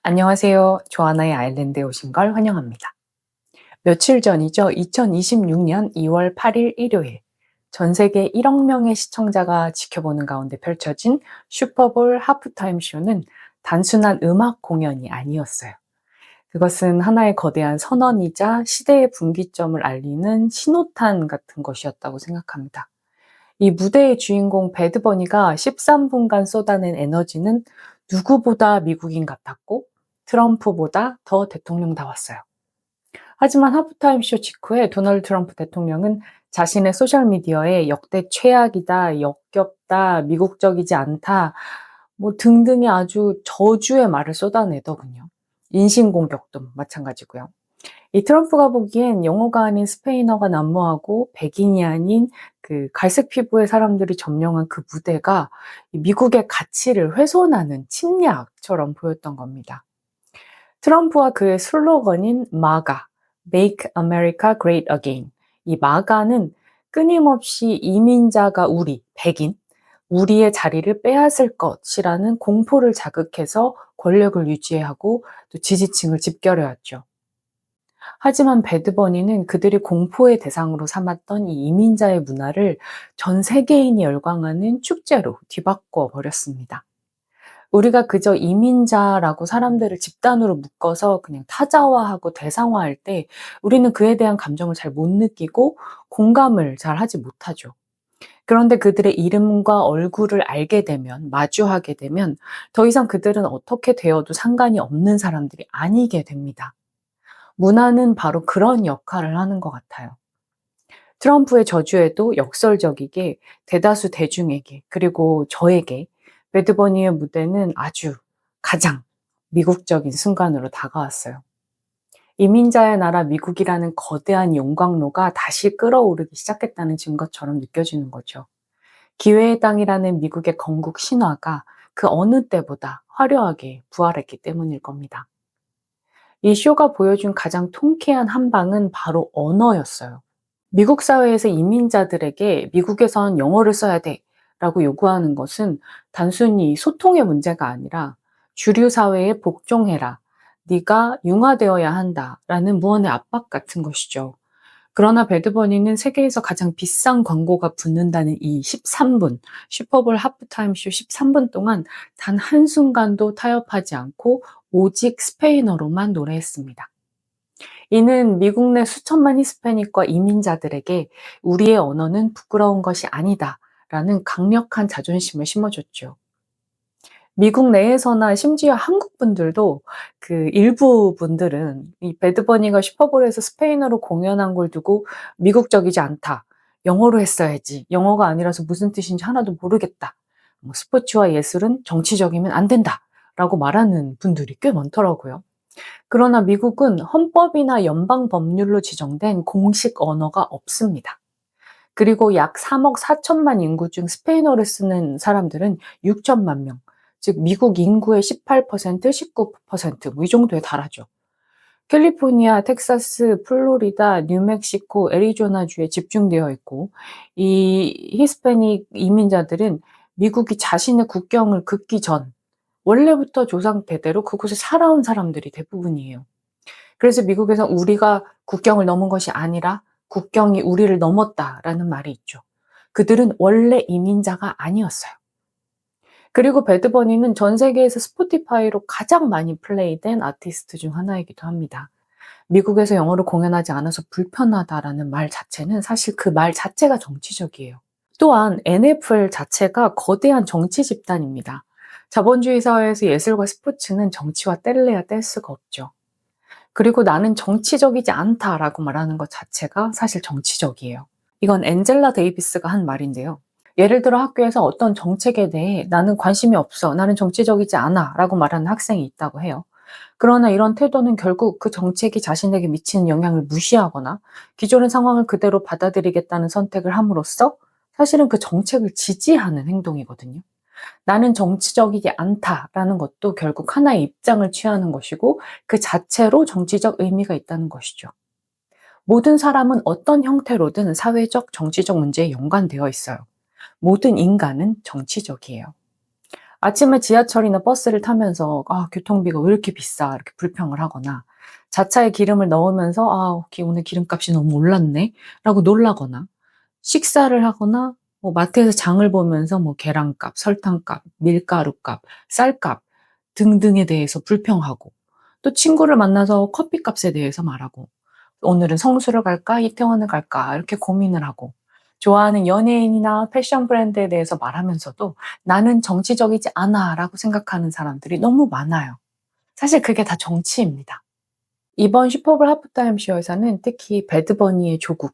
안녕하세요. 조하나의 아일랜드에 오신 걸 환영합니다. 며칠 전이죠. 2026년 2월 8일 일요일. 전 세계 1억 명의 시청자가 지켜보는 가운데 펼쳐진 슈퍼볼 하프타임 쇼는 단순한 음악 공연이 아니었어요. 그것은 하나의 거대한 선언이자 시대의 분기점을 알리는 신호탄 같은 것이었다고 생각합니다. 이 무대의 주인공 배드버니가 13분간 쏟아낸 에너지는 누구보다 미국인 같았고 트럼프보다 더 대통령다웠어요. 하지만 하프타임 쇼 직후에 도널드 트럼프 대통령은 자신의 소셜미디어에 역대 최악이다, 역겹다, 미국적이지 않다, 등등의 아주 저주의 말을 쏟아내더군요. 인신공격도 마찬가지고요. 이 트럼프가 보기엔 영어가 아닌 스페인어가 난무하고 백인이 아닌 그 갈색 피부의 사람들이 점령한 그 무대가 이 미국의 가치를 훼손하는 침략처럼 보였던 겁니다. 트럼프와 그의 슬로건인 MAGA, Make America Great Again. 이 MAGA는 끊임없이 이민자가 백인, 우리의 자리를 빼앗을 것이라는 공포를 자극해서 권력을 유지하고 또 지지층을 집결해왔죠. 하지만 배드버니는 그들이 공포의 대상으로 삼았던 이 이민자의 문화를 전 세계인이 열광하는 축제로 뒤바꿔 버렸습니다. 우리가 그저 이민자라고 사람들을 집단으로 묶어서 그냥 타자화하고 대상화할 때 우리는 그에 대한 감정을 잘 못 느끼고 공감을 잘 하지 못하죠. 그런데 그들의 이름과 얼굴을 알게 되면, 마주하게 되면 더 이상 그들은 어떻게 되어도 상관이 없는 사람들이 아니게 됩니다. 문화는 바로 그런 역할을 하는 것 같아요. 트럼프의 저주에도 역설적이게 대다수 대중에게, 그리고 저에게 배드버니의 무대는 아주 가장 미국적인 순간으로 다가왔어요. 이민자의 나라 미국이라는 거대한 용광로가 다시 끓어오르기 시작했다는 증거처럼 느껴지는 거죠. 기회의 땅이라는 미국의 건국 신화가 그 어느 때보다 화려하게 부활했기 때문일 겁니다. 이 쇼가 보여준 가장 통쾌한 한방은 바로 언어였어요. 미국 사회에서 이민자들에게 "미국에선 영어를 써야 돼." 라고 요구하는 것은 단순히 소통의 문제가 아니라 "주류 사회에 복종해라. 네가 융화되어야 한다." 라는 무언의 압박 같은 것이죠. 그러나 배드버니는 세계에서 가장 비싼 광고가 붙는다는 이 13분, 슈퍼볼 하프타임 쇼 13분 동안 단 한순간도 타협하지 않고 오직 스페인어로만 노래했습니다. 이는 미국 내 수천만 히스패닉과 이민자들에게 "우리의 언어는 부끄러운 것이 아니다." 라는 강력한 자존심을 심어줬죠. 미국 내에서나 심지어 한국 분들도 그 일부 분들은 이 배드버니가 슈퍼볼에서 스페인어로 공연한 걸 두고 "미국적이지 않다. 영어로 했어야지. 영어가 아니라서 무슨 뜻인지 하나도 모르겠다. 스포츠와 예술은 정치적이면 안 된다." 라고 말하는 분들이 꽤 많더라고요. 그러나 미국은 헌법이나 연방 법률로 지정된 공식 언어가 없습니다. 그리고 약 3억 4천만 인구 중 스페인어를 쓰는 사람들은 6천만 명, 즉 미국 인구의 18%, 19%, 이 정도에 달하죠. 캘리포니아, 텍사스, 플로리다, 뉴멕시코, 애리조나주에 집중되어 있고, 이 히스패닉 이민자들은 미국이 자신의 국경을 긋기 전 원래부터 조상 대대로 그곳에 살아온 사람들이 대부분이에요. 그래서 미국에서 "우리가 국경을 넘은 것이 아니라 국경이 우리를 넘었다."라는 말이 있죠. 그들은 원래 이민자가 아니었어요. 그리고 배드버니는 전 세계에서 스포티파이로 가장 많이 플레이된 아티스트 중 하나이기도 합니다. 미국에서 영어로 공연하지 않아서 불편하다라는 말 자체는 사실 그 말 자체가 정치적이에요. 또한 NFL 자체가 거대한 정치 집단입니다. 자본주의 사회에서 예술과 스포츠는 정치와 뗄래야 뗄 수가 없죠. 그리고 "나는 정치적이지 않다."라고 말하는 것 자체가 사실 정치적이에요. 이건 엔젤라 데이비스가 한 말인데요. 예를 들어 학교에서 어떤 정책에 대해 "나는 관심이 없어. 나는 정치적이지 않아."라고 말하는 학생이 있다고 해요. 그러나 이런 태도는 결국 그 정책이 자신에게 미치는 영향을 무시하거나 기존의 상황을 그대로 받아들이겠다는 선택을 함으로써 사실은 그 정책을 지지하는 행동이거든요. "나는 정치적이지 않다."라는 것도 결국 하나의 입장을 취하는 것이고 그 자체로 정치적 의미가 있다는 것이죠. 모든 사람은 어떤 형태로든 사회적, 정치적 문제에 연관되어 있어요. 모든 인간은 정치적이에요. 아침에 지하철이나 버스를 타면서 '아 교통비가 왜 이렇게 비싸.' 이렇게 불평을 하거나 자차에 기름을 넣으면서 '아 오늘 기름값이 너무 올랐네.'라고 놀라거나 식사를 하거나 마트에서 장을 보면서 계란값, 설탕값, 밀가루값, 쌀값 등등에 대해서 불평하고 또 친구를 만나서 커피값에 대해서 말하고 '오늘은 성수를 갈까 이태원을 갈까.' 이렇게 고민을 하고 좋아하는 연예인이나 패션 브랜드에 대해서 말하면서도 '나는 정치적이지 않아.'라고 생각하는 사람들이 너무 많아요. 사실 그게 다 정치입니다. 이번 슈퍼볼 하프타임 쇼에서는 특히 배드버니의 조국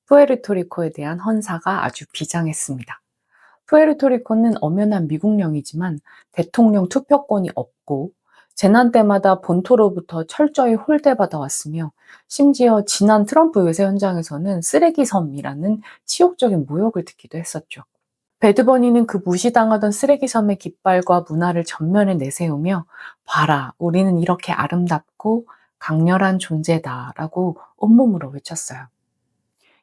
푸에르토리코에 대한 헌사가 아주 비장했습니다. 푸에르토리코는 엄연한 미국령이지만 대통령 투표권이 없고 재난 때마다 본토로부터 철저히 홀대받아 왔으며 심지어 지난 트럼프 외세 현장에서는 쓰레기 섬이라는 치욕적인 모욕을 듣기도 했었죠. 배드버니는 그 무시당하던 쓰레기 섬의 깃발과 문화를 전면에 내세우며 봐라, 우리는 이렇게 아름답고 강렬한 존재다라고 온몸으로 외쳤어요.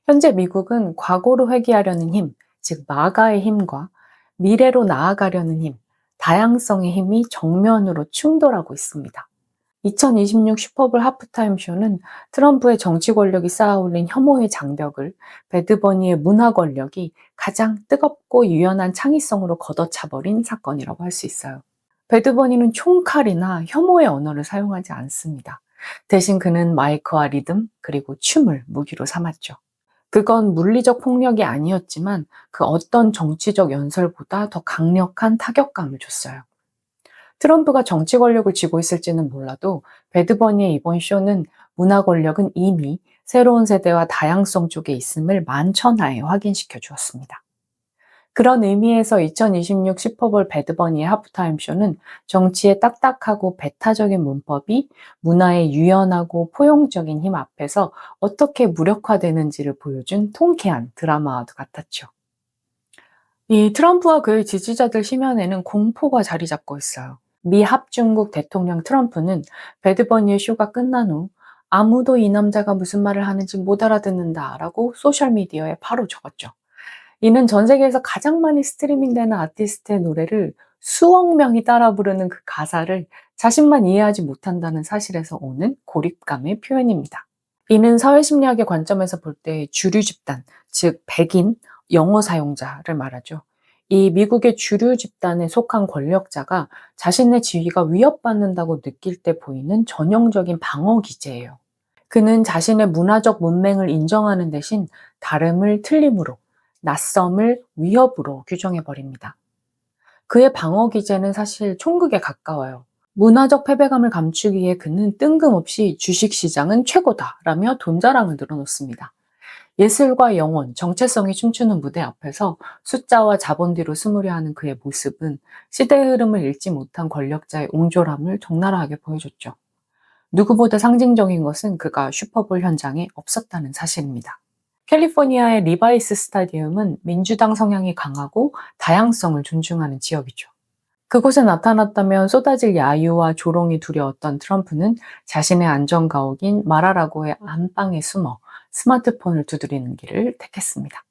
현재 미국은 과거로 회귀하려는 힘, 즉 마가의 힘과 미래로 나아가려는 힘, 다양성의 힘이 정면으로 충돌하고 있습니다. 2026 슈퍼볼 하프타임 쇼는 트럼프의 정치 권력이 쌓아올린 혐오의 장벽을 배드버니의 문화 권력이 가장 뜨겁고 유연한 창의성으로 걷어차버린 사건이라고 할 수 있어요. 배드버니는 총칼이나 혐오의 언어를 사용하지 않습니다. 대신 그는 마이크와 리듬 그리고 춤을 무기로 삼았죠. 그건 물리적 폭력이 아니었지만 그 어떤 정치적 연설보다 더 강력한 타격감을 줬어요. 트럼프가 정치 권력을 쥐고 있을지는 몰라도 배드버니의 이번 쇼는 문화 권력은 이미 새로운 세대와 다양성 쪽에 있음을 만천하에 확인시켜 주었습니다. 그런 의미에서 2026 슈퍼볼 배드버니의 하프타임 쇼는 정치의 딱딱하고 배타적인 문법이 문화의 유연하고 포용적인 힘 앞에서 어떻게 무력화되는지를 보여준 통쾌한 드라마와도 같았죠. 이 트럼프와 그의 지지자들 심연에는 공포가 자리 잡고 있어요. 미 합중국 대통령 트럼프는 배드버니의 쇼가 끝난 후 아무도 이 남자가 무슨 말을 하는지 못 알아듣는다 라고 소셜미디어에 바로 적었죠. 이는 전 세계에서 가장 많이 스트리밍되는 아티스트의 노래를 수억 명이 따라 부르는 그 가사를 자신만 이해하지 못한다는 사실에서 오는 고립감의 표현입니다. 이는 사회심리학의 관점에서 볼 때 주류 집단, 즉 백인, 영어 사용자를 말하죠. 이 미국의 주류 집단에 속한 권력자가 자신의 지위가 위협받는다고 느낄 때 보이는 전형적인 방어 기제예요. 그는 자신의 문화적 문맹을 인정하는 대신 다름을 틀림으로, 낯섦을 위협으로 규정해 버립니다. 그의 방어 기제는 사실 총극에 가까워요. 문화적 패배감을 감추기 위해 그는 뜬금없이 주식시장은 최고다라며 돈 자랑을 늘어놓습니다. 예술과 영혼, 정체성이 춤추는 무대 앞에서 숫자와 자본 뒤로 숨으려 하는 그의 모습은 시대의 흐름을 읽지 못한 권력자의 옹졸함을 적나라하게 보여줬죠. 누구보다 상징적인 것은 그가 슈퍼볼 현장에 없었다는 사실입니다. 캘리포니아의 리바이스 스타디움은 민주당 성향이 강하고 다양성을 존중하는 지역이죠. 그곳에 나타났다면 쏟아질 야유와 조롱이 두려웠던 트럼프는 자신의 안전가옥인 마라라고의 안방에 숨어 스마트폰을 두드리는 길을 택했습니다.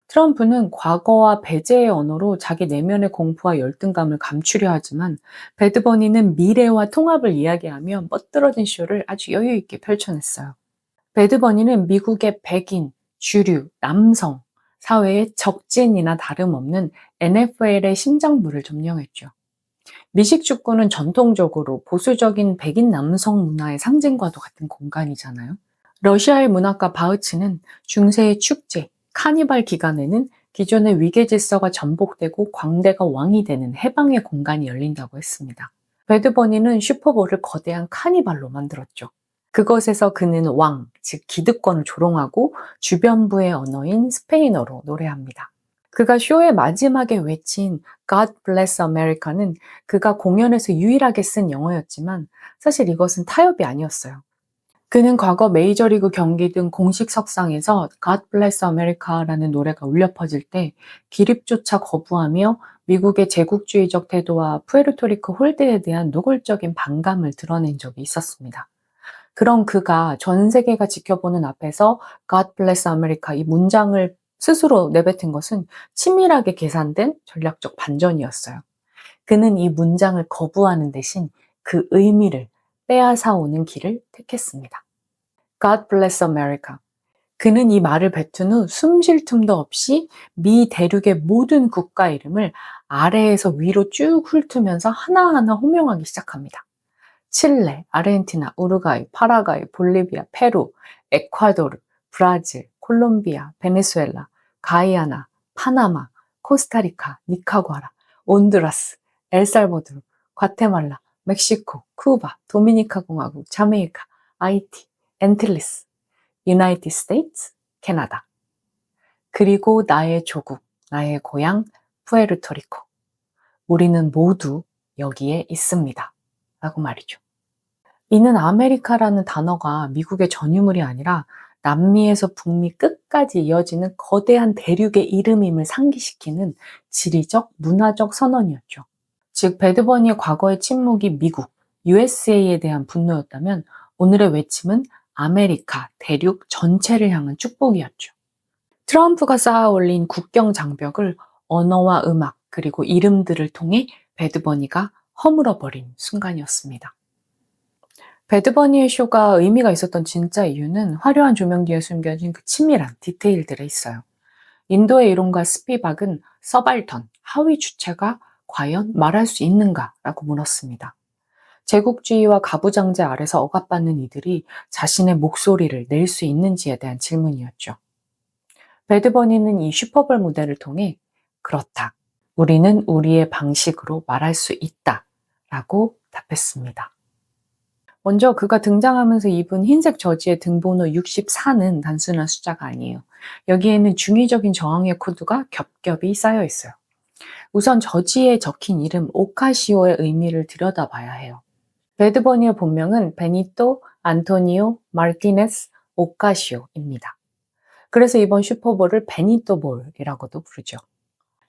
트럼프는 과거와 배제의 언어로 자기 내면의 공포와 열등감을 감추려 하지만 배드버니는 미래와 통합을 이야기하며 멋들어진 쇼를 아주 여유 있게 펼쳐냈어요. 배드버니는 미국의 백인, 주류, 남성, 사회의 적진이나 다름없는 NFL의 심장부를 점령했죠. 미식 축구는 전통적으로 보수적인 백인 남성 문화의 상징과도 같은 공간이잖아요. 러시아의 문학가 바흐치는 중세의 축제, 카니발 기간에는 기존의 위계 질서가 전복되고 광대가 왕이 되는 해방의 공간이 열린다고 했습니다. 배드버니는 슈퍼볼을 거대한 카니발로 만들었죠. 그것에서 그는 왕, 즉 기득권을 조롱하고 주변부의 언어인 스페인어로 노래합니다. 그가 쇼의 마지막에 외친 God Bless America는 그가 공연에서 유일하게 쓴 영어였지만 사실 이것은 타협이 아니었어요. 그는 과거 메이저리그 경기 등 공식 석상에서 God Bless America라는 노래가 울려 퍼질 때 기립조차 거부하며 미국의 제국주의적 태도와 푸에르토리코 홀대에 대한 노골적인 반감을 드러낸 적이 있었습니다. 그런 그가 전 세계가 지켜보는 앞에서 God Bless America 이 문장을 스스로 내뱉은 것은 치밀하게 계산된 전략적 반전이었어요. 그는 이 문장을 거부하는 대신 그 의미를 빼앗아 오는 길을 택했습니다. God bless America. 그는 이 말을 뱉은 후 숨 쉴 틈도 없이 미 대륙의 모든 국가 이름을 아래에서 위로 쭉 훑으면서 하나하나 호명하기 시작합니다. 칠레, 아르헨티나, 우루과이, 파라과이, 볼리비아, 페루, 에콰도르, 브라질, 콜롬비아, 베네수엘라, 가이아나, 파나마, 코스타리카, 니카구아라, 온두라스, 엘살바도르, 과테말라, 멕시코, 쿠바, 도미니카 공화국, 자메이카, 아이티, 엔틸리스, 유나이티드 스테이츠, 캐나다. 그리고 나의 조국, 나의 고향, 푸에르토리코. 우리는 모두 여기에 있습니다. 라고 말이죠. 이는 아메리카라는 단어가 미국의 전유물이 아니라 남미에서 북미 끝까지 이어지는 거대한 대륙의 이름임을 상기시키는 지리적, 문화적 선언이었죠. 즉, 배드버니의 과거의 침묵이 미국, USA에 대한 분노였다면 오늘의 외침은 아메리카, 대륙 전체를 향한 축복이었죠. 트럼프가 쌓아 올린 국경 장벽을 언어와 음악, 그리고 이름들을 통해 배드버니가 허물어버린 순간이었습니다. 배드버니의 쇼가 의미가 있었던 진짜 이유는 화려한 조명 뒤에 숨겨진 그 치밀한 디테일들에 있어요. 인도의 이론가 스피박은 서발턴, 하위 주체가 과연 말할 수 있는가라고 물었습니다. 제국주의와 가부장제 아래서 억압받는 이들이 자신의 목소리를 낼 수 있는지에 대한 질문이었죠. 배드버니는 이 슈퍼볼 무대를 통해 그렇다. 우리는 우리의 방식으로 말할 수 있다. 라고 답했습니다. 먼저 그가 등장하면서 입은 흰색 저지의 등번호 64는 단순한 숫자가 아니에요. 여기에는 중의적인 저항의 코드가 겹겹이 쌓여 있어요. 우선 저지에 적힌 이름 오카시오의 의미를 들여다봐야 해요. 배드버니의 본명은 베니토 안토니오 마르티네스 오카시오입니다. 그래서 이번 슈퍼볼을 베니토볼이라고도 부르죠.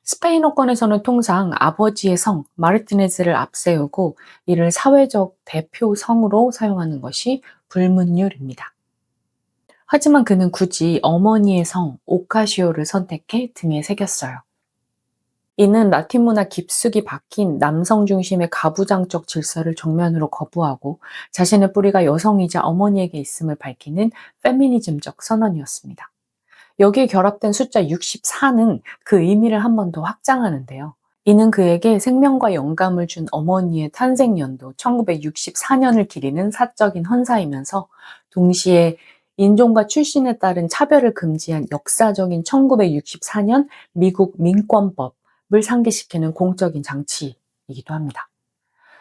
스페인어권에서는 통상 아버지의 성 마르티네즈를 앞세우고 이를 사회적 대표 성으로 사용하는 것이 불문율입니다. 하지만 그는 굳이 어머니의 성 오카시오를 선택해 등에 새겼어요. 이는 라틴 문화 깊숙이 박힌 남성 중심의 가부장적 질서를 정면으로 거부하고 자신의 뿌리가 여성이자 어머니에게 있음을 밝히는 페미니즘적 선언이었습니다. 여기에 결합된 숫자 64는 그 의미를 한 번 더 확장하는데요. 이는 그에게 생명과 영감을 준 어머니의 탄생 연도 1964년을 기리는 사적인 헌사이면서 동시에 인종과 출신에 따른 차별을 금지한 역사적인 1964년 미국 민권법을 상기시키는 공적인 장치이기도 합니다.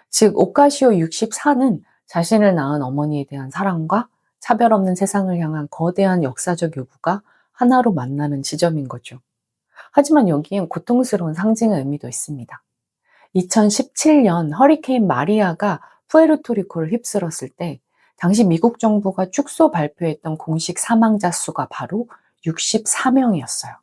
즉, 오카시오 64는 자신을 낳은 어머니에 대한 사랑과 차별 없는 세상을 향한 거대한 역사적 요구가 하나로 만나는 지점인 거죠. 하지만 여기엔 고통스러운 상징의 의미도 있습니다. 2017년 허리케인 마리아가 푸에르토리코를 휩쓸었을 때 당시 미국 정부가 축소 발표했던 공식 사망자 수가 바로 64명이었어요.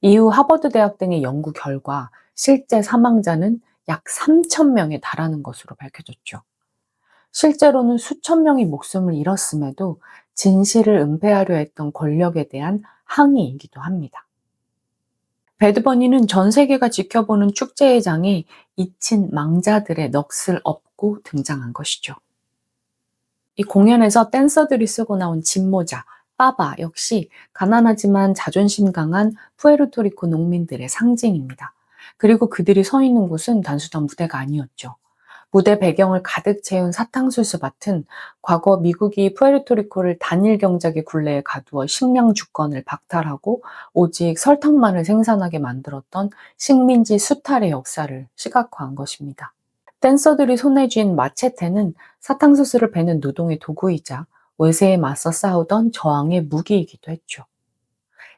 이후 하버드 대학 등의 연구 결과 실제 사망자는 약 3,000명에 달하는 것으로 밝혀졌죠. 실제로는 수천 명이 목숨을 잃었음에도 진실을 은폐하려 했던 권력에 대한 항의이기도 합니다. 배드버니는 전 세계가 지켜보는 축제의 장에 잊힌 망자들의 넋을 업고 등장한 것이죠. 이 공연에서 댄서들이 쓰고 나온 진모자, 빠바 역시 가난하지만 자존심 강한 푸에르토리코 농민들의 상징입니다. 그리고 그들이 서 있는 곳은 단순한 무대가 아니었죠. 무대 배경을 가득 채운 사탕수수 밭은 과거 미국이 푸에르토리코를 단일 경작의 굴레에 가두어 식량 주권을 박탈하고 오직 설탕만을 생산하게 만들었던 식민지 수탈의 역사를 시각화한 것입니다. 댄서들이 손에 쥔 마체테는 사탕수수를 베는 노동의 도구이자 외세에 맞서 싸우던 저항의 무기이기도 했죠.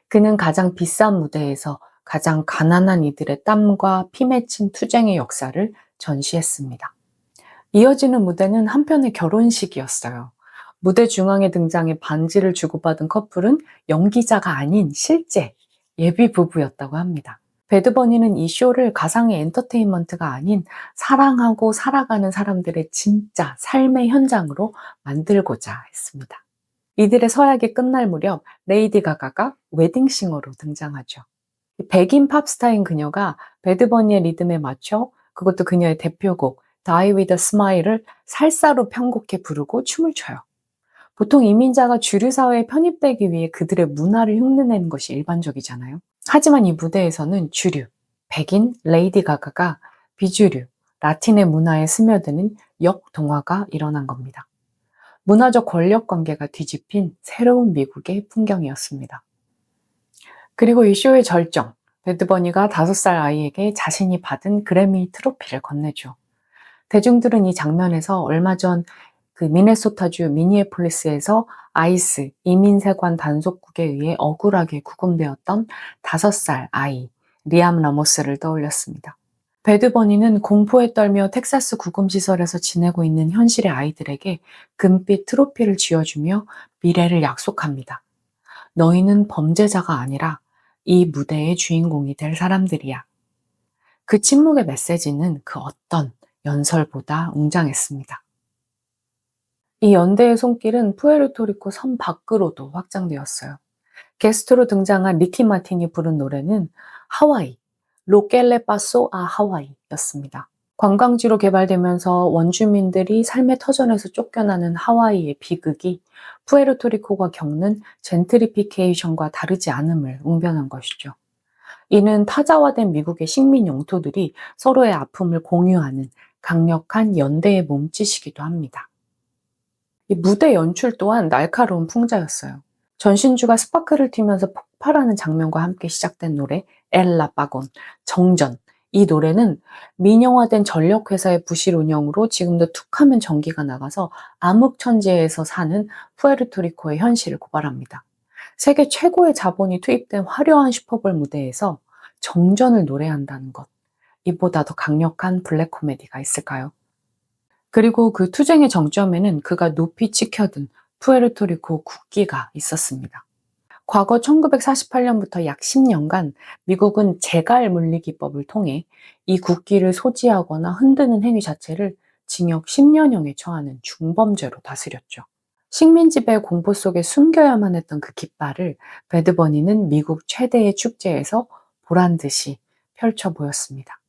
그는 가장 비싼 무대에서 가장 가난한 이들의 땀과 피 맺힌 투쟁의 역사를 전시했습니다. 이어지는 무대는 한편의 결혼식이었어요. 무대 중앙에 등장해 반지를 주고받은 커플은 연기자가 아닌 실제 예비 부부였다고 합니다. 배드버니는 이 쇼를 가상의 엔터테인먼트가 아닌 사랑하고 살아가는 사람들의 진짜 삶의 현장으로 만들고자 했습니다. 이들의 서약이 끝날 무렵 레이디 가가가 웨딩싱어로 등장하죠. 백인 팝스타인 그녀가 배드버니의 리듬에 맞춰 그것도 그녀의 대표곡 Die With A Smile을 살사로 편곡해 부르고 춤을 춰요. 보통 이민자가 주류 사회에 편입되기 위해 그들의 문화를 흉내내는 것이 일반적이잖아요. 하지만 이 무대에서는 주류, 백인 레이디 가가가 비주류, 라틴의 문화에 스며드는 역동화가 일어난 겁니다. 문화적 권력 관계가 뒤집힌 새로운 미국의 풍경이었습니다. 그리고 이 쇼의 절정, 배드버니가 5살 아이에게 자신이 받은 그래미 트로피를 건네죠. 대중들은 이 장면에서 얼마 전 그 미네소타주 미니애폴리스에서 아이스 이민세관 단속국에 의해 억울하게 구금되었던 5살 아이 리암 라모스를 떠올렸습니다. 배드버니는 공포에 떨며 텍사스 구금시설에서 지내고 있는 현실의 아이들에게 금빛 트로피를 쥐어주며 미래를 약속합니다. 너희는 범죄자가 아니라 이 무대의 주인공이 될 사람들이야. 그 침묵의 메시지는 그 어떤 연설보다 웅장했습니다. 이 연대의 손길은 푸에르토리코 섬 밖으로도 확장되었어요. 게스트로 등장한 리키 마틴이 부른 노래는 하와이, 로켈레 파소 아 하와이였습니다. 관광지로 개발되면서 원주민들이 삶의 터전에서 쫓겨나는 하와이의 비극이 푸에르토리코가 겪는 젠트리피케이션과 다르지 않음을 웅변한 것이죠. 이는 타자화된 미국의 식민 영토들이 서로의 아픔을 공유하는 강력한 연대의 몸짓이기도 합니다. 이 무대 연출 또한 날카로운 풍자였어요. 전신주가 스파크를 튀면서 폭발하는 장면과 함께 시작된 노래 엘라 빠곤, 정전. 이 노래는 민영화된 전력회사의 부실 운영으로 지금도 툭하면 전기가 나가서 암흑천지에서 사는 푸에르토리코의 현실을 고발합니다. 세계 최고의 자본이 투입된 화려한 슈퍼볼 무대에서 정전을 노래한다는 것. 이보다 더 강력한 블랙 코미디가 있을까요? 그리고 그 투쟁의 정점에는 그가 높이 치켜든 푸에르토리코 국기가 있었습니다. 과거 1948년부터 약 10년간 미국은 제갈 물리기법을 통해 이 국기를 소지하거나 흔드는 행위 자체를 징역 10년형에 처하는 중범죄로 다스렸죠. 식민지배의 공포 속에 숨겨야만 했던 그 깃발을 배드버니는 미국 최대의 축제에서 보란 듯이 펼쳐 보였습니다.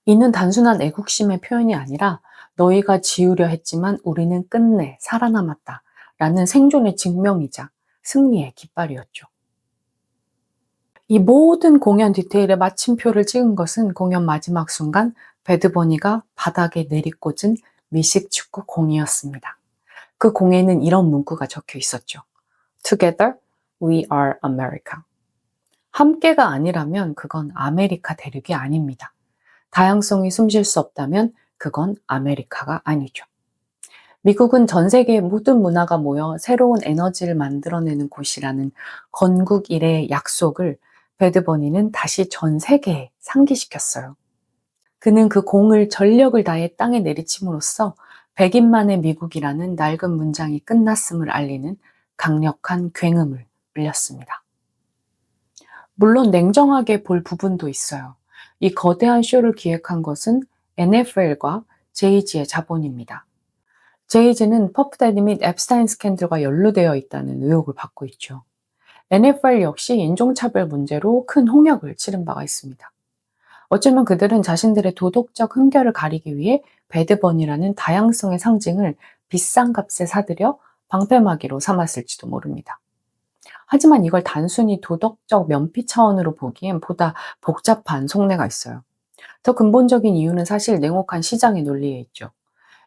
이는 단순한 애국심의 표현이 아니라 너희가 지우려 했지만 우리는 끝내 살아남았다 라는 생존의 증명이자 승리의 깃발이었죠. 이 모든 공연 디테일에 마침표를 찍은 것은 공연 마지막 순간 배드버니가 바닥에 내리꽂은 미식 축구 공이었습니다. 그 공에는 이런 문구가 적혀 있었죠. Together we are America. 함께가 아니라면 그건 아메리카 대륙이 아닙니다. 다양성이 숨쉴 수 없다면 그건 아메리카가 아니죠. 미국은 전 세계의 모든 문화가 모여 새로운 에너지를 만들어내는 곳이라는 건국 이래의 약속을 배드버니는 다시 전 세계에 상기시켰어요. 그는 그 공을 전력을 다해 땅에 내리침으로써 백인만의 미국이라는 낡은 문장이 끝났음을 알리는 강력한 굉음을 울렸습니다. 물론 냉정하게 볼 부분도 있어요. 이 거대한 쇼를 기획한 것은 NFL과 제이지의 자본입니다. 제이지는 퍼프데디 및 앱스타인 스캔들과 연루되어 있다는 의혹을 받고 있죠. NFL 역시 인종차별 문제로 큰 홍역을 치른 바가 있습니다. 어쩌면 그들은 자신들의 도덕적 흠결을 가리기 위해 배드버니라는 다양성의 상징을 비싼 값에 사들여 방패막이로 삼았을지도 모릅니다. 하지만 이걸 단순히 도덕적 면피 차원으로 보기엔 보다 복잡한 속내가 있어요. 더 근본적인 이유는 사실 냉혹한 시장의 논리에 있죠.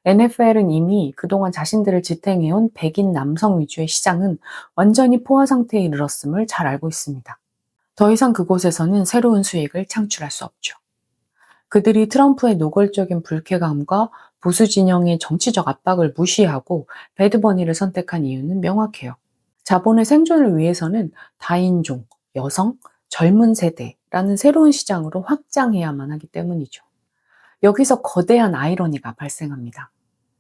NFL은 이미 그동안 자신들을 지탱해온 백인 남성 위주의 시장은 완전히 포화 상태에 이르렀음을 잘 알고 있습니다. 더 이상 그곳에서는 새로운 수익을 창출할 수 없죠. 그들이 트럼프의 노골적인 불쾌감과 보수 진영의 정치적 압박을 무시하고 배드버니를 선택한 이유는 명확해요. 자본의 생존을 위해서는 다인종, 여성, 젊은 세대라는 새로운 시장으로 확장해야만 하기 때문이죠. 여기서 거대한 아이러니가 발생합니다.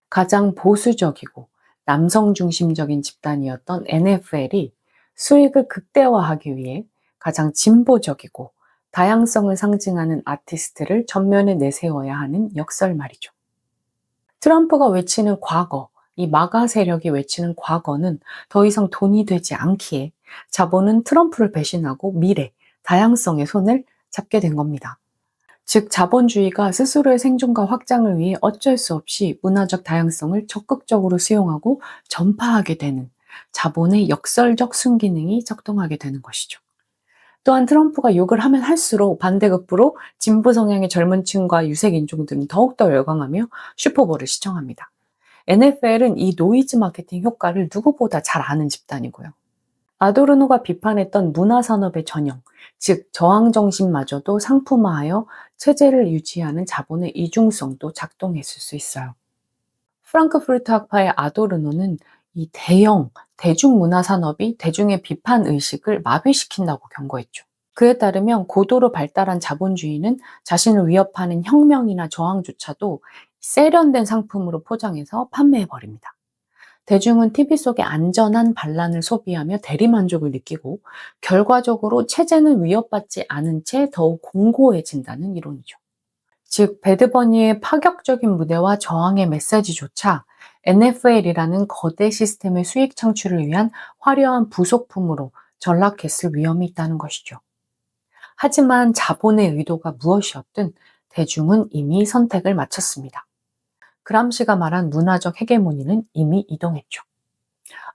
가장 보수적이고 남성 중심적인 집단이었던 NFL이 수익을 극대화하기 위해 가장 진보적이고 다양성을 상징하는 아티스트를 전면에 내세워야 하는 역설말이죠. 트럼프가 외치는 과거, 이 마가 세력이 외치는 과거는 더 이상 돈이 되지 않기에 자본은 트럼프를 배신하고 미래, 다양성의 손을 잡게 된 겁니다. 즉 자본주의가 스스로의 생존과 확장을 위해 어쩔 수 없이 문화적 다양성을 적극적으로 수용하고 전파하게 되는 자본의 역설적 순기능이 작동하게 되는 것이죠. 또한 트럼프가 욕을 하면 할수록 반대급부로 진보 성향의 젊은 층과 유색 인종들은 더욱더 열광하며 슈퍼볼을 시청합니다. NFL은 이 노이즈 마케팅 효과를 누구보다 잘 아는 집단이고요. 아도르노가 비판했던 문화산업의 전형, 즉 저항정신마저도 상품화하여 체제를 유지하는 자본의 이중성도 작동했을 수 있어요. 프랑크푸르트 학파의 아도르노는 이 대중문화산업이 대중의 비판의식을 마비시킨다고 경고했죠. 그에 따르면 고도로 발달한 자본주의는 자신을 위협하는 혁명이나 저항조차도 세련된 상품으로 포장해서 판매해버립니다. 대중은 TV 속의 안전한 반란을 소비하며 대리만족을 느끼고 결과적으로 체제는 위협받지 않은 채 더욱 공고해진다는 이론이죠. 즉 배드버니의 파격적인 무대와 저항의 메시지조차 NFL이라는 거대 시스템의 수익 창출을 위한 화려한 부속품으로 전락했을 위험이 있다는 것이죠. 하지만 자본의 의도가 무엇이었든 대중은 이미 선택을 마쳤습니다. 그람시가 말한 문화적 헤게모니는 이미 이동했죠.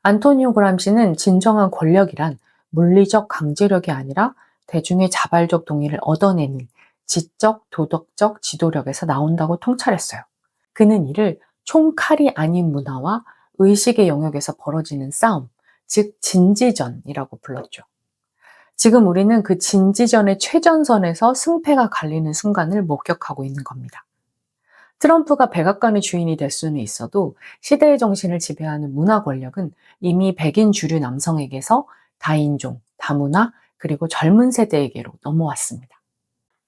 안토니오 그람시는 진정한 권력이란 물리적 강제력이 아니라 대중의 자발적 동의를 얻어내는 지적, 도덕적 지도력에서 나온다고 통찰했어요. 그는 이를 총칼이 아닌 문화와 의식의 영역에서 벌어지는 싸움, 즉 진지전이라고 불렀죠. 지금 우리는 그 진지전의 최전선에서 승패가 갈리는 순간을 목격하고 있는 겁니다. 트럼프가 백악관의 주인이 될 수는 있어도 시대의 정신을 지배하는 문화 권력은 이미 백인 주류 남성에게서 다인종, 다문화, 그리고 젊은 세대에게로 넘어왔습니다.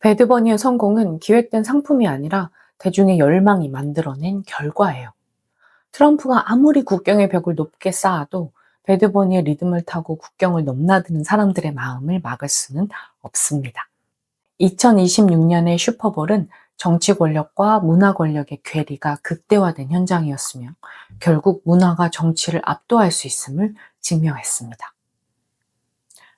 배드버니의 성공은 기획된 상품이 아니라 대중의 열망이 만들어낸 결과예요. 트럼프가 아무리 국경의 벽을 높게 쌓아도 배드버니의 리듬을 타고 국경을 넘나드는 사람들의 마음을 막을 수는 없습니다. 2026년의 슈퍼볼은 정치 권력과 문화 권력의 괴리가 극대화된 현장이었으며 결국 문화가 정치를 압도할 수 있음을 증명했습니다.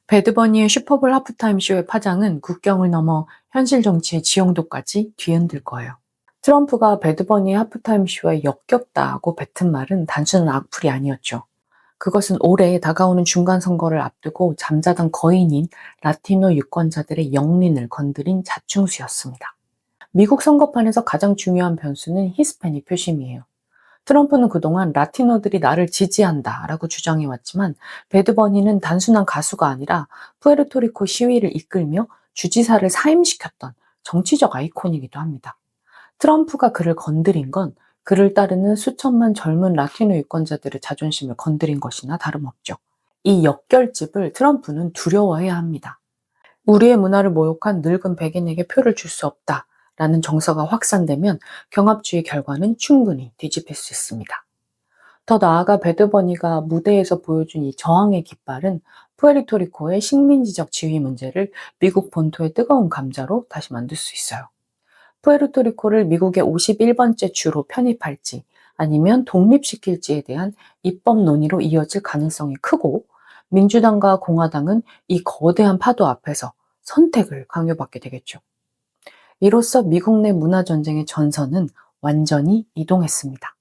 배드버니의 슈퍼볼 하프타임 쇼의 파장은 국경을 넘어 현실 정치의 지형도까지 뒤흔들 거예요. 트럼프가 배드버니의 하프타임 쇼에 역겹다고 뱉은 말은 단순한 악플이 아니었죠. 그것은 올해 다가오는 중간선거를 앞두고 잠자던 거인인 라티노 유권자들의 영린을 건드린 자충수였습니다. 미국 선거판에서 가장 중요한 변수는 히스패닉 표심이에요. 트럼프는 그동안 라티노들이 나를 지지한다 라고 주장해왔지만 배드버니는 단순한 가수가 아니라 푸에르토리코 시위를 이끌며 주지사를 사임시켰던 정치적 아이콘이기도 합니다. 트럼프가 그를 건드린 건 그를 따르는 수천만 젊은 라티노 유권자들의 자존심을 건드린 것이나 다름없죠. 이 역결집을 트럼프는 두려워해야 합니다. 우리의 문화를 모욕한 늙은 백인에게 표를 줄 수 없다 라는 정서가 확산되면 경합주의 결과는 충분히 뒤집힐 수 있습니다. 더 나아가 배드버니가 무대에서 보여준 이 저항의 깃발은 푸에르토리코의 식민지적 지위 문제를 미국 본토의 뜨거운 감자로 다시 만들 수 있어요. 푸에르토리코를 미국의 51번째 주로 편입할지 아니면 독립시킬지에 대한 입법 논의로 이어질 가능성이 크고 민주당과 공화당은 이 거대한 파도 앞에서 선택을 강요받게 되겠죠. 이로써 미국 내 문화전쟁의 전선은 완전히 이동했습니다.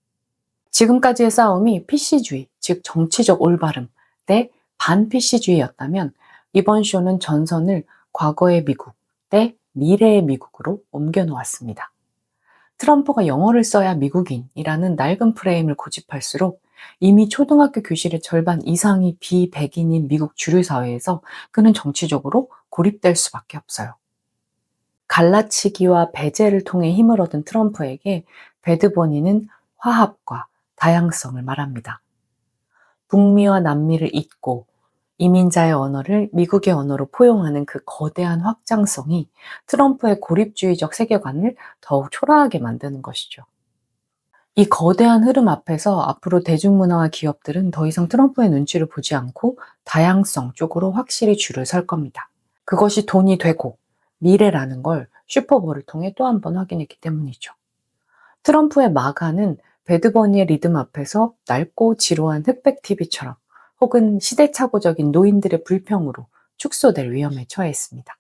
지금까지의 싸움이 PC주의, 즉 정치적 올바름 대 반PC주의였다면 이번 쇼는 전선을 과거의 미국 대 미래의 미국으로 옮겨놓았습니다. 트럼프가 영어를 써야 미국인이라는 낡은 프레임을 고집할수록 이미 초등학교 교실의 절반 이상이 비백인인 미국 주류 사회에서 그는 정치적으로 고립될 수밖에 없어요. 갈라치기와 배제를 통해 힘을 얻은 트럼프에게 배드버니는 화합과 다양성을 말합니다. 북미와 남미를 잇고 이민자의 언어를 미국의 언어로 포용하는 그 거대한 확장성이 트럼프의 고립주의적 세계관을 더욱 초라하게 만드는 것이죠. 이 거대한 흐름 앞에서 앞으로 대중문화와 기업들은 더 이상 트럼프의 눈치를 보지 않고 다양성 쪽으로 확실히 줄을 설 겁니다. 그것이 돈이 되고 미래라는 걸 슈퍼볼을 통해 또 한 번 확인했기 때문이죠. 트럼프의 마가는 배드버니의 리듬 앞에서 낡고 지루한 흑백 TV처럼 혹은 시대착오적인 노인들의 불평으로 축소될 위험에 처해 있습니다.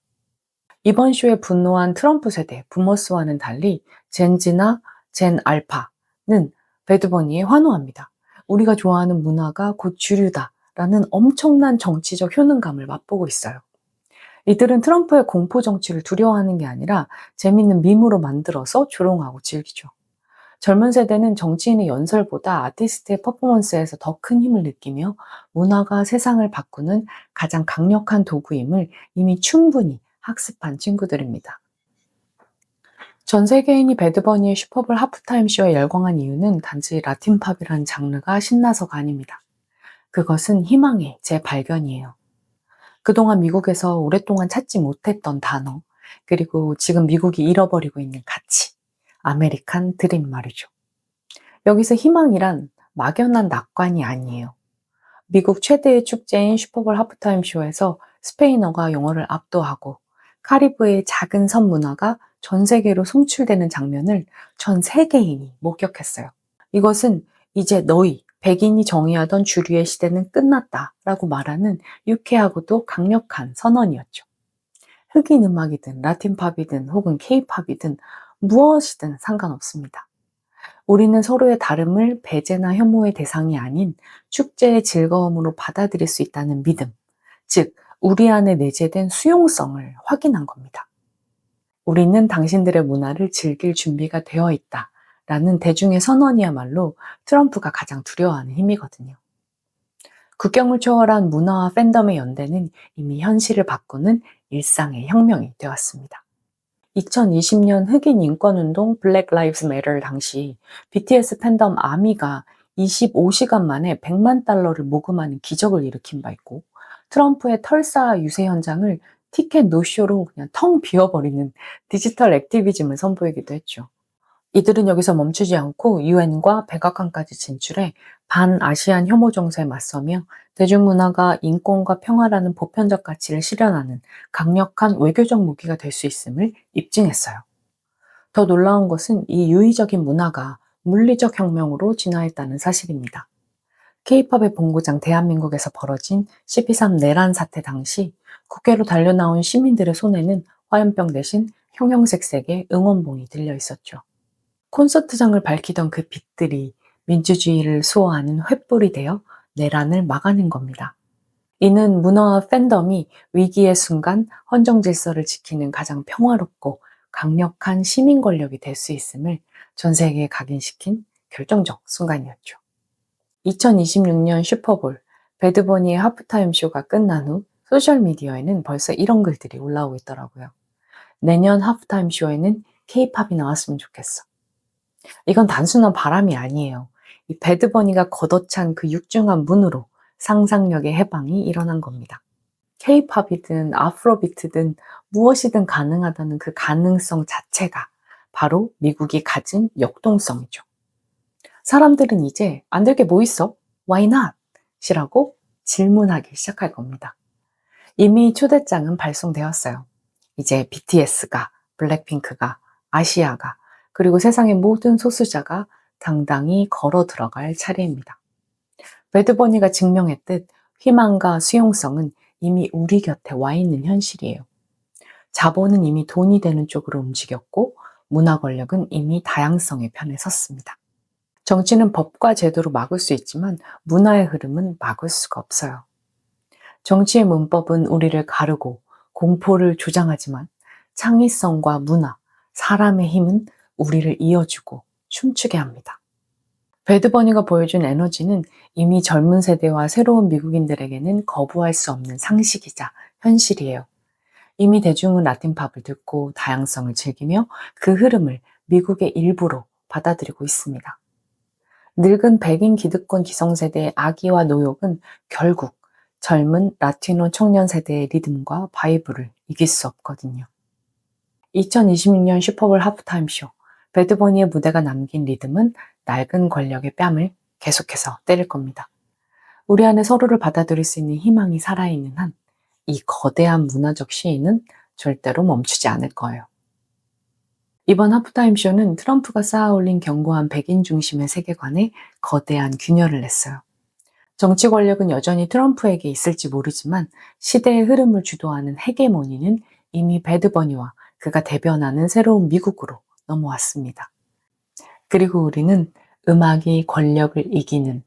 이번 쇼에 분노한 트럼프 세대 부머스와는 달리 젠지나 젠 알파는 배드버니에 환호합니다. 우리가 좋아하는 문화가 곧 주류다라는 엄청난 정치적 효능감을 맛보고 있어요. 이들은 트럼프의 공포 정치를 두려워하는 게 아니라 재밌는 밈으로 만들어서 조롱하고 즐기죠. 젊은 세대는 정치인의 연설보다 아티스트의 퍼포먼스에서 더 큰 힘을 느끼며 문화가 세상을 바꾸는 가장 강력한 도구임을 이미 충분히 학습한 친구들입니다. 전 세계인이 배드버니의 슈퍼볼 하프타임 쇼에 열광한 이유는 단지 라틴팝이라는 장르가 신나서가 아닙니다. 그것은 희망의 재발견이에요. 그동안 미국에서 오랫동안 찾지 못했던 단어, 그리고 지금 미국이 잃어버리고 있는 가치, 아메리칸 드림 말이죠. 여기서 희망이란 막연한 낙관이 아니에요. 미국 최대의 축제인 슈퍼볼 하프타임 쇼에서 스페인어가 영어를 압도하고 카리브해의 작은 섬 문화가 전 세계로 송출되는 장면을 전 세계인이 목격했어요. 이것은 이제 너희 백인이 정의하던 주류의 시대는 끝났다라고 말하는 유쾌하고도 강력한 선언이었죠. 흑인 음악이든 라틴팝이든 혹은 케이팝이든 무엇이든 상관없습니다. 우리는 서로의 다름을 배제나 혐오의 대상이 아닌 축제의 즐거움으로 받아들일 수 있다는 믿음, 즉 우리 안에 내재된 수용성을 확인한 겁니다. 우리는 당신들의 문화를 즐길 준비가 되어 있다 라는 대중의 선언이야말로 트럼프가 가장 두려워하는 힘이거든요. 국경을 초월한 문화와 팬덤의 연대는 이미 현실을 바꾸는 일상의 혁명이 되었습니다. 2020년 흑인 인권운동 블랙 라이브스 매터 당시 BTS 팬덤 아미가 25시간 만에 $1,000,000를 모금하는 기적을 일으킨 바 있고, 트럼프의 털사 유세 현장을 티켓 노쇼로 그냥 텅 비워버리는 디지털 액티비즘을 선보이기도 했죠. 이들은 여기서 멈추지 않고 유엔과 백악관까지 진출해 반아시안 혐오 정세에 맞서며 대중문화가 인권과 평화라는 보편적 가치를 실현하는 강력한 외교적 무기가 될 수 있음을 입증했어요. 더 놀라운 것은 이 유의적인 문화가 물리적 혁명으로 진화했다는 사실입니다. K-팝의 본고장 대한민국에서 벌어진 12.3 내란 사태 당시 국회로 달려나온 시민들의 손에는 화염병 대신 형형색색의 응원봉이 들려 있었죠. 콘서트장을 밝히던 그 빛들이 민주주의를 수호하는 횃불이 되어 내란을 막아낸 겁니다. 이는 문화와 팬덤이 위기의 순간 헌정 질서를 지키는 가장 평화롭고 강력한 시민 권력이 될 수 있음을 전 세계에 각인시킨 결정적 순간이었죠. 2026년 슈퍼볼, 배드버니의 하프타임 쇼가 끝난 후 소셜미디어에는 벌써 이런 글들이 올라오고 있더라고요. 내년 하프타임 쇼에는 K-팝이 나왔으면 좋겠어. 이건 단순한 바람이 아니에요. 이 배드버니가 걷어찬 그 육중한 문으로 상상력의 해방이 일어난 겁니다. K-팝이든 아프로비트든 무엇이든 가능하다는 그 가능성 자체가 바로 미국이 가진 역동성이죠. 사람들은 이제 안 될 게 뭐 있어? Why not? 이라고 질문하기 시작할 겁니다. 이미 초대장은 발송되었어요. 이제 BTS가, 블랙핑크가, 아시아가, 그리고 세상의 모든 소수자가 당당히 걸어 들어갈 차례입니다. 배드버니가 증명했듯 희망과 수용성은 이미 우리 곁에 와 있는 현실이에요. 자본은 이미 돈이 되는 쪽으로 움직였고 문화 권력은 이미 다양성의 편에 섰습니다. 정치는 법과 제도로 막을 수 있지만 문화의 흐름은 막을 수가 없어요. 정치의 문법은 우리를 가르고 공포를 조장하지만 창의성과 문화, 사람의 힘은 우리를 이어주고 춤추게 합니다. 배드버니가 보여준 에너지는 이미 젊은 세대와 새로운 미국인들에게는 거부할 수 없는 상식이자 현실이에요. 이미 대중은 라틴팝을 듣고 다양성을 즐기며 그 흐름을 미국의 일부로 받아들이고 있습니다. 늙은 백인 기득권 기성세대의 악의와 노욕은 결국 젊은 라티노 청년 세대의 리듬과 바이브를 이길 수 없거든요. 2026년 슈퍼볼 하프타임 쇼, 배드버니의 무대가 남긴 리듬은 낡은 권력의 뺨을 계속해서 때릴 겁니다. 우리 안에 서로를 받아들일 수 있는 희망이 살아있는 한 이 거대한 문화적 시위는 절대로 멈추지 않을 거예요. 이번 하프타임 쇼는 트럼프가 쌓아올린 견고한 백인 중심의 세계관에 거대한 균열을 냈어요. 정치 권력은 여전히 트럼프에게 있을지 모르지만 시대의 흐름을 주도하는 헤게모니는 이미 배드버니와 그가 대변하는 새로운 미국으로 넘어왔습니다. 그리고 우리는 음악이 권력을 이기는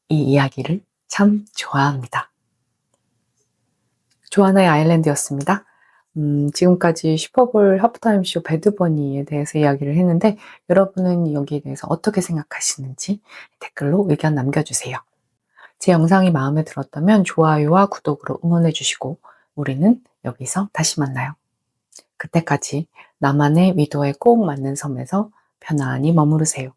이 이야기를 참 좋아합니다. 조아나의 아일랜드였습니다. 지금까지 슈퍼볼 하프타임쇼 배드버니에 대해서 이야기를 했는데 여러분은 여기에 대해서 어떻게 생각하시는지 댓글로 의견 남겨주세요. 제 영상이 마음에 들었다면 좋아요와 구독으로 응원해 주시고 우리는 여기서 다시 만나요. 그때까지 나만의 위도에 꼭 맞는 섬에서 편안히 머무르세요.